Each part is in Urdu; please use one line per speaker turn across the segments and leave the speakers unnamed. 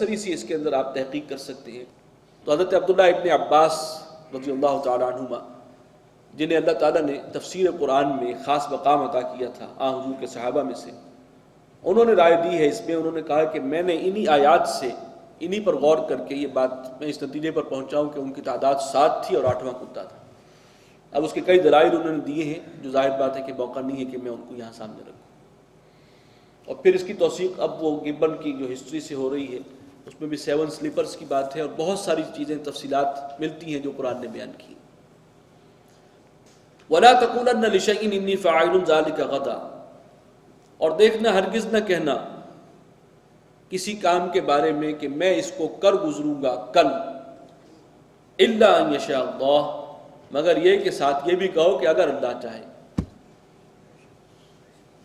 مختصری سی اس کے اندر آپ تحقیق کر سکتے ہیں۔ تو حضرت عبداللہ ابن عباس رضی اللہ تعالیٰ عنہما، جنہیں اللہ تعالیٰ نے تفسیر قرآن میں خاص مقام عطا کیا تھا حضور کے صحابہ میں سے، انہوں نے رائے دی ہے اس میں۔ انہوں نے کہا کہ میں نے انہی آیات سے، انہی پر غور کر کے یہ بات میں اس نتیجے پر پہنچا ہوں کہ ان کی تعداد 7 تھی اور 8واں کتا تھا۔ اب اس کے کئی دلائل انہوں نے دیے ہیں، جو ظاہر بات ہے کہ موقع نہیں ہے کہ میں ان کو یہاں سامنے رکھوں۔ اور پھر اس کی توثیق اب وہ گبن کی جو ہسٹری سے ہو رہی ہے، اس میں بھی 7 سلیپرز کی بات ہے، اور بہت ساری چیزیں تفصیلات ملتی ہیں جو قرآن نے بیان کی۔ وَلَا تَقُولَنَّ لِشَيْءٍ إِنِّي فَاعِلٌ ذَلِكَ غَدًا، اور دیکھنا ہرگز نہ کہنا کسی کام کے بارے میں کہ میں اس کو کر گزروں گا کل، إِلَّا أَن يَشَاءَ اللَّهُ، مگر یہ کہ ساتھ یہ بھی کہو کہ اگر اللہ چاہے۔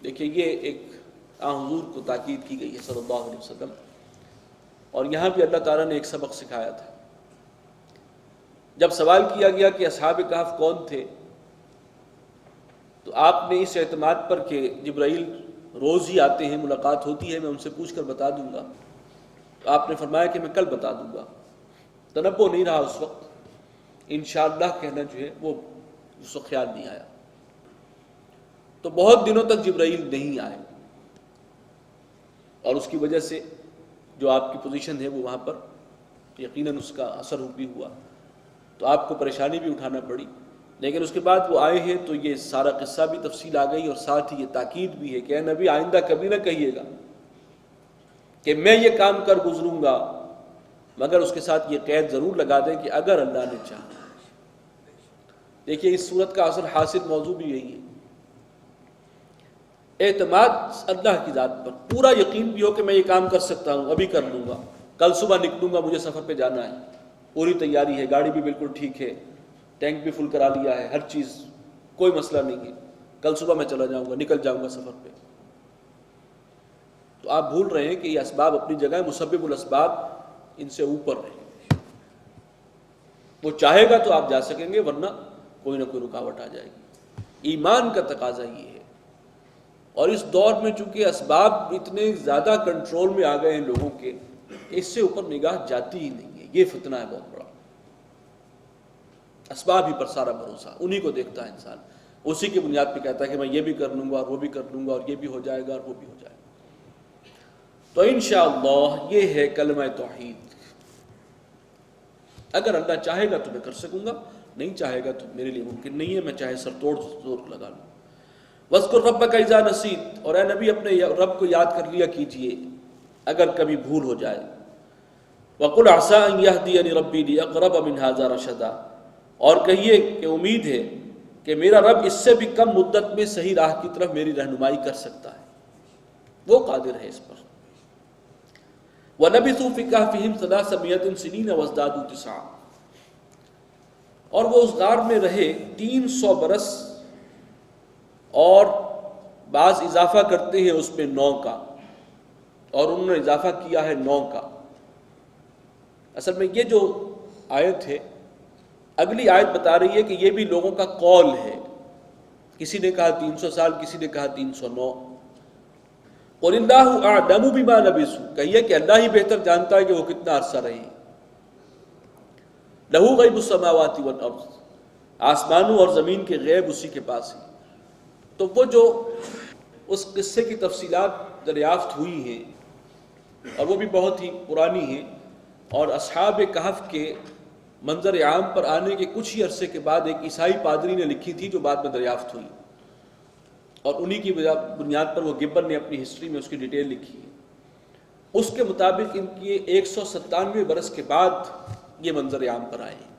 دیکھیے یہ ایک حضور کو تاکید کی گئی ہے صلی اللہ علیہ وسلم، اور یہاں بھی اللہ تعالیٰ نے ایک سبق سکھایا تھا۔ جب سوال کیا گیا کہ اصحاب کہف کون تھے، تو آپ نے اس اعتماد پر کہ جبرائیل روز ہی آتے ہیں، ملاقات ہوتی ہے، میں ان سے پوچھ کر بتا دوں گا، تو آپ نے فرمایا کہ میں کل بتا دوں گا۔ تنبؤ نہیں رہا اس وقت، انشاءاللہ کہنا جو ہے وہ اس کو خیال نہیں آیا۔ تو بہت دنوں تک جبرائیل نہیں آئے، اور اس کی وجہ سے جو آپ کی پوزیشن ہے وہ وہاں پر یقیناً اس کا اثر بھی ہوا، تو آپ کو پریشانی بھی اٹھانا پڑی۔ لیکن اس کے بعد وہ آئے ہیں تو یہ سارا قصہ بھی تفصیل آ گئی، اور ساتھ ہی یہ تاکید بھی ہے کہ اے نبی آئندہ کبھی نہ کہیے گا کہ میں یہ کام کر گزروں گا، مگر اس کے ساتھ یہ قید ضرور لگا دیں کہ اگر اللہ نے چاہا۔ دیکھیے اس صورت کا اصل حاصل موضوع بھی یہی ہے، اعتماد اللہ کی ذات پر، پورا یقین بھی ہو کہ میں یہ کام کر سکتا ہوں، ابھی کر لوں گا، کل صبح نکلوں گا، مجھے سفر پہ جانا ہے، پوری تیاری ہے، گاڑی بھی بالکل ٹھیک ہے، ٹینک بھی فل کرا لیا ہے، ہر چیز کوئی مسئلہ نہیں ہے، کل صبح میں چلا جاؤں گا، نکل جاؤں گا سفر پہ۔ تو آپ بھول رہے ہیں کہ یہ اسباب اپنی جگہ، مسبب الاسباب ان سے اوپر رہے۔ وہ چاہے گا تو آپ جا سکیں گے، ورنہ کوئی نہ کوئی رکاوٹ آ جائے گی۔ ایمان کا تقاضا یہ ہے، اور اس دور میں چونکہ اسباب اتنے زیادہ کنٹرول میں آ گئے ہیں لوگوں کے، اس سے اوپر نگاہ جاتی ہی نہیں ہے۔ یہ فتنہ ہے بہت بڑا، اسباب ہی پر سارا بھروسہ، انہی کو دیکھتا ہے انسان، اسی کی بنیاد پہ کہتا ہے کہ میں یہ بھی کر لوں گا اور وہ بھی کر لوں گا، اور یہ بھی ہو جائے گا اور وہ بھی ہو جائے گا۔ تو انشاءاللہ یہ ہے کلمہ توحید، اگر اللہ چاہے گا تو میں کر سکوں گا، نہیں چاہے گا تو میرے لیے ممکن نہیں ہے، میں چاہے سر توڑ زور لگا لوں۔ وَاذْكُرْ رَبَّكَ إِذَا نَسِيتَ، اور اے نبی اپنے رب کو یاد کر لیا کیجئے اگر کبھی بھول ہو جائے۔ وَقُلْ عَسَىٰ أَن يَهْدِيَنِ رَبِّي لِأَقْرَبَ مِنْ هَٰذَا رَشَدًا، اور کہیے کہ امید ہے کہ میرا رب اس سے بھی کم مدت میں صحیح راہ کی طرف میری رہنمائی کر سکتا ہے، وہ قادر ہے اس پر۔ وَلَبِثُوا فِي كَهْفِهِمْ 300 سِنِينَ وَازْدَادُوا 9، اور وہ اس غار میں رہے 300 برس، اور بعض اضافہ کرتے ہیں اس میں 9 کا، اور انہوں نے اضافہ کیا ہے 9 کا۔ اصل میں یہ جو آیت ہے، اگلی آیت بتا رہی ہے کہ یہ بھی لوگوں کا قول ہے، کسی نے کہا 300 سال، کسی نے کہا 309۔ قُلِ اللَّهُ أَعْلَمُ بِمَا لَبِثُوا، کہیے کہ اللہ ہی بہتر جانتا ہے کہ وہ کتنا عرصہ رہے۔ لَهُ غَيْبُ السَّمَاوَاتِ وَالْأَرْضِ، آسمانوں اور زمین کے غیب اسی کے پاس ہے۔ تو وہ جو اس قصے کی تفصیلات دریافت ہوئی ہیں، اور وہ بھی بہت ہی پرانی ہیں، اور اصحاب کہف کے منظر عام پر آنے کے کچھ ہی عرصے کے بعد ایک عیسائی پادری نے لکھی تھی جو بعد میں دریافت ہوئی، اور انہی کی بنیاد پر وہ گبن نے اپنی ہسٹری میں اس کی ڈیٹیل لکھی ہے۔ اس کے مطابق ان کی 197 برس کے بعد یہ منظر عام پر آئے ہیں۔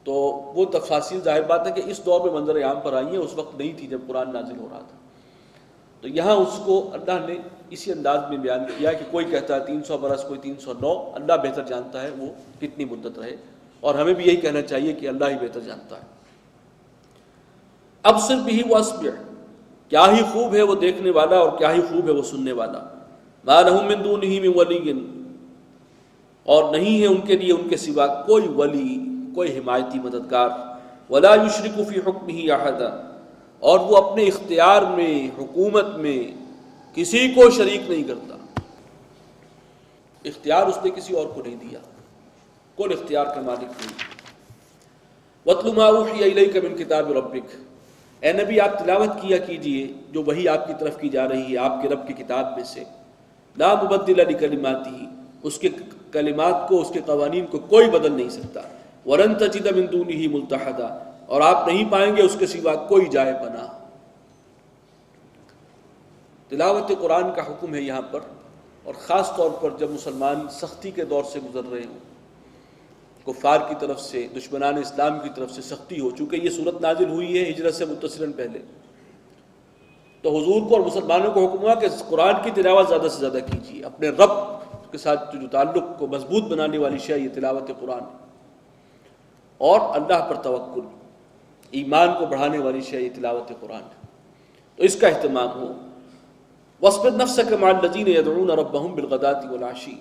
تو وہ تفاصیل ظاہر بات ہے کہ اس دور میں منظر عام پر آئی ہیں، اس وقت نہیں تھی جب قرآن نازل ہو رہا تھا۔ تو یہاں اس کو اللہ نے اسی انداز میں بیان کیا کہ کوئی کہتا ہے 300 برس، کوئی 309، اللہ بہتر جانتا ہے وہ کتنی مدت رہے، اور ہمیں بھی یہی کہنا چاہیے کہ اللہ ہی بہتر جانتا ہے۔ ابصر بہ واسمع، کیا ہی خوب ہے وہ دیکھنے والا اور کیا ہی خوب ہے وہ سننے والا۔ ما لہم من دونہ من ولی، اور نہیں ہے ان کے لیے ان کے سوا کوئی ولی، کوئی حمایتی مددگار۔ ولا یشرک فی حکمہ احدا، اور وہ اپنے اختیار میں، حکومت میں کسی کو شریک نہیں کرتا۔ اختیار اس نے کسی اور کو نہیں دیا، کون اختیار کا مالک نہیں۔ وَاتْلُ مَا أُوحِيَ إِلَيْكَ مِن کتاب ربک، اے نبی آپ تلاوت کیا کیجئے جو وحی آپ کی طرف کی جا رہی ہے آپ کے رب کی کتاب میں سے، لا مبدل لکلماتہ، اس کے کلمات کو، اس کے قوانین کو کوئی بدل نہیں سکتا، وَلَن تَجِدَ مِن دُونِهِ مُلْتَحَدًا، اور آپ نہیں پائیں گے اس کے سوا کوئی جائے بنا۔ تلاوت قرآن کا حکم ہے یہاں پر، اور خاص طور پر جب مسلمان سختی کے دور سے گزر رہے ہوں، کفار کی طرف سے، دشمنان اسلام کی طرف سے سختی ہو، چونکہ یہ صورت نازل ہوئی ہے ہجرت سے متصلاً پہلے، تو حضور کو اور مسلمانوں کو حکم ہوا کہ قرآن کی تلاوت زیادہ سے زیادہ کیجیے، اپنے رب کے ساتھ جو تعلق کو مضبوط بنانے والی شے یہ تلاوت قرآن، اور اللہ پر توکل، ایمان کو بڑھانے والی شے یہ تلاوت قرآن، تو اس کا اہتمام ہو۔ وَاصْبِرْ نَفْسَكَ مَعَ الَّذِينَ يَدْعُونَ رَبَّهُمْ بِالْغَدَاةِ وَالْعَشِيِّ،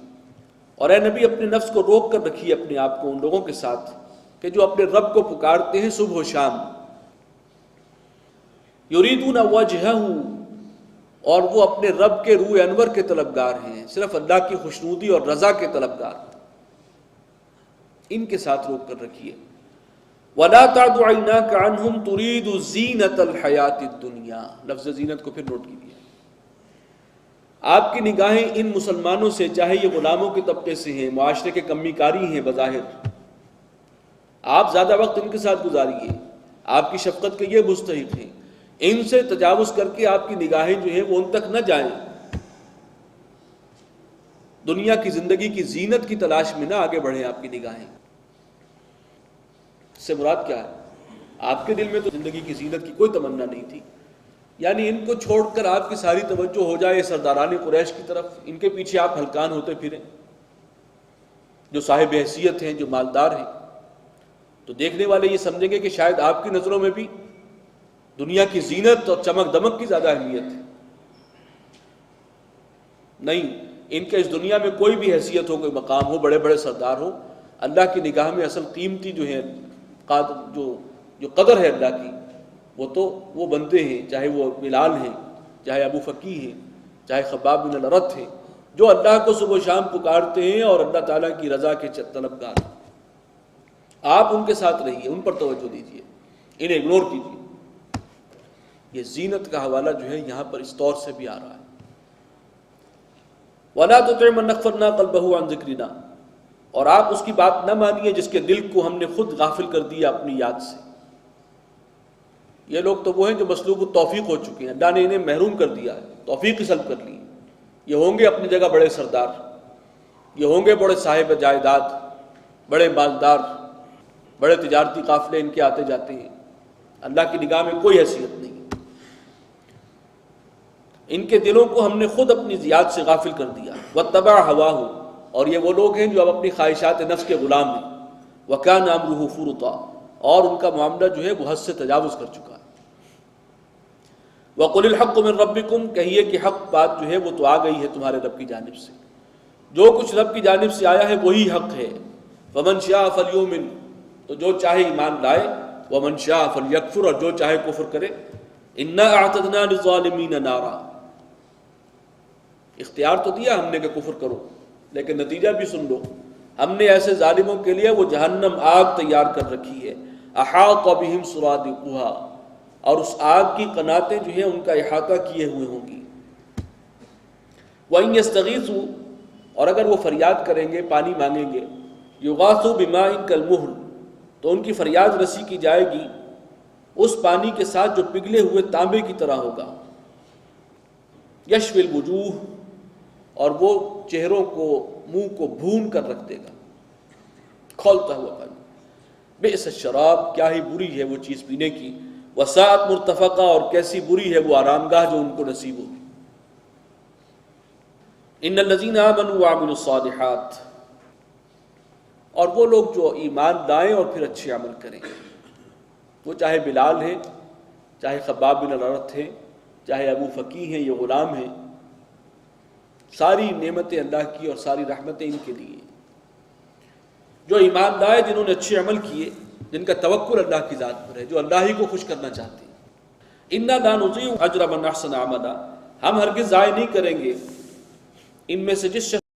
اور اے نبی اپنے نفس کو روک کر رکھیے اپنے آپ کو ان لوگوں کے ساتھ کہ جو اپنے رب کو پکارتے ہیں صبح و شام، یریدون وجہہ، اور وہ اپنے رب کے روح انور کے طلبگار ہیں، صرف اللہ کی خوشنودی اور رضا کے طلبگار، ان کے ساتھ روک کر رکھیے۔ وَلَا تَعْدُ عَيْنَاكَ عَنْهُمْ تُرِيدُ زِينَةَ الْحَيَاةِ الدُّنْيَا، لفظ زینت کو پھر نوٹ کیجیے۔ آپ کی نگاہیں ان مسلمانوں سے، چاہے یہ غلاموں کے طبقے سے ہیں، معاشرے کے کمی کاری ہیں بظاہر، آپ زیادہ وقت ان کے ساتھ گزاریے، آپ کی شفقت کے یہ مستحق ہیں، ان سے تجاوز کر کے آپ کی نگاہیں جو ہیں وہ ان تک نہ جائیں، دنیا کی زندگی کی زینت کی تلاش میں نہ آگے بڑھیں آپ کی نگاہیں۔ اس سے مراد کیا ہے؟ آپ کے دل میں تو زندگی کی زینت کی کوئی تمنا نہیں تھی، یعنی ان کو چھوڑ کر آپ کی ساری توجہ ہو جائے سرداران قریش کی طرف، ان کے پیچھے آپ ہلکان ہوتے پھریں، جو صاحب حیثیت ہیں، جو مالدار ہیں، تو دیکھنے والے یہ سمجھیں گے کہ شاید آپ کی نظروں میں بھی دنیا کی زینت اور چمک دمک کی زیادہ اہمیت ہے۔ نہیں، ان کے اس دنیا میں کوئی بھی حیثیت ہو، کوئی مقام ہو، بڑے بڑے سردار ہو، اللہ کی نگاہ میں اصل قیمتی جو ہے، جو قدر ہے اللہ کی، وہ تو وہ بندے ہیں، چاہے وہ بلال ہیں، چاہے ابو فقی ہیں، چاہے خباب بن الارت ہیں، جو اللہ کو صبح و شام پکارتے ہیں اور اللہ تعالیٰ کی رضا کے طلبگار ہیں۔ آپ ان کے ساتھ رہیے، ان پر توجہ دیجیے، انہیں اگنور کیجیے۔ یہ زینت کا حوالہ جو ہے یہاں پر اس طور سے بھی آ رہا ہے۔ وَلَا تُطِعْ مَنْ أَغْفَلْنَا قَلْبَهُ عَنْ ذِكْرِنَا، اور آپ اس کی بات نہ مانیے جس کے دل کو ہم نے خود غافل کر دیا اپنی یاد سے۔ یہ لوگ تو وہ ہیں جو مسلوب التوفیق ہو چکے ہیں، اللہ نے انہیں محروم کر دیا ہے، توفیق سلب کر لی۔ یہ ہوں گے اپنی جگہ بڑے سردار، یہ ہوں گے بڑے صاحب جائیداد، بڑے مالدار، بڑے تجارتی قافلے ان کے آتے جاتے ہیں، اللہ کی نگاہ میں کوئی حیثیت نہیں۔ ان کے دلوں کو ہم نے خود اپنی یاد سے غافل کر دیا۔ وَاتَّبَعَ هَوَاهُ، اور یہ وہ لوگ ہیں جو اب اپنی خواہشات نفس کے غلام ہیں۔ وَكَانَ أَمْرُهُ فُرُطًا، اور ان کا معاملہ جو ہے وہ حد سے تجاوز کر چکا ہے۔ وَقُلِ الْحَقُّ مِن رَبِّكُمْ، کہیے کہ حق بات جو ہے وہ تو آ گئی ہے تمہارے رب کی جانب سے، جو کچھ رب کی جانب سے آیا ہے وہی حق ہے۔ فَمَنْ شَاءَ فَلْيُؤْمِنْ، تو جو چاہے ایمان لائے، وَمَنْ شَاءَ فَلْيَكْفُرْ، اور جو چاہے کفر کرے۔ إِنَّا أَعْتَدْنَا لِلظَّالِمِينَ نَارًا، اختیار تو دیا ہم نے کہ کفر کرو، لیکن نتیجہ بھی سن لو، ہم نے ایسے ظالموں کے لیے وہ جہنم آگ تیار کر رکھی ہے۔ احاط بہم سرادقها، اور اس آگ کی قناتیں جو ہیں ان کا احاطہ کیے ہوئے ہوں گی۔ وَإِن يَسْتَغِيثُوا، اور اگر وہ فریاد کریں گے، پانی مانگیں گے، يُغَاثُوا بِمَاءٍ كَالْمُهْلِ، تو ان کی فریاد رسی کی جائے گی اس پانی کے ساتھ جو پگھلے ہوئے تانبے کی طرح ہوگا۔ يَشْفِي الْوُجُوهِ، اور وہ چہروں کو، منہ کو بھون کر رکھ دے گا، کھولتا ہوا پانی۔ بئس الشراب، کیا ہی بری ہے وہ چیز پینے کی۔ وساعت مرتفقہ، اور کیسی بری ہے وہ آرام گاہ جو ان کو نصیب ہوگی۔ ان الذین آمنوا وعملوا الصالحات، اور وہ لوگ جو ایمان لائیں اور پھر اچھے عمل کریں، وہ چاہے بلال ہیں، چاہے خباب بن الارت ہیں، چاہے ابو فقی ہیں، یہ غلام ہیں، ساری نعمتیں اللہ کی اور ساری رحمتیں ان کے لیے۔ جو ایمان لائے، جنہوں نے اچھے عمل کیے، جن کا توکل اللہ کی ذات پر ہے، جو اللہ ہی کو خوش کرنا چاہتے ہیں۔ انا لا نضيع اجر من احسن عملا، ہم ہرگز ضائع نہیں کریں گے ان میں سے جس شخص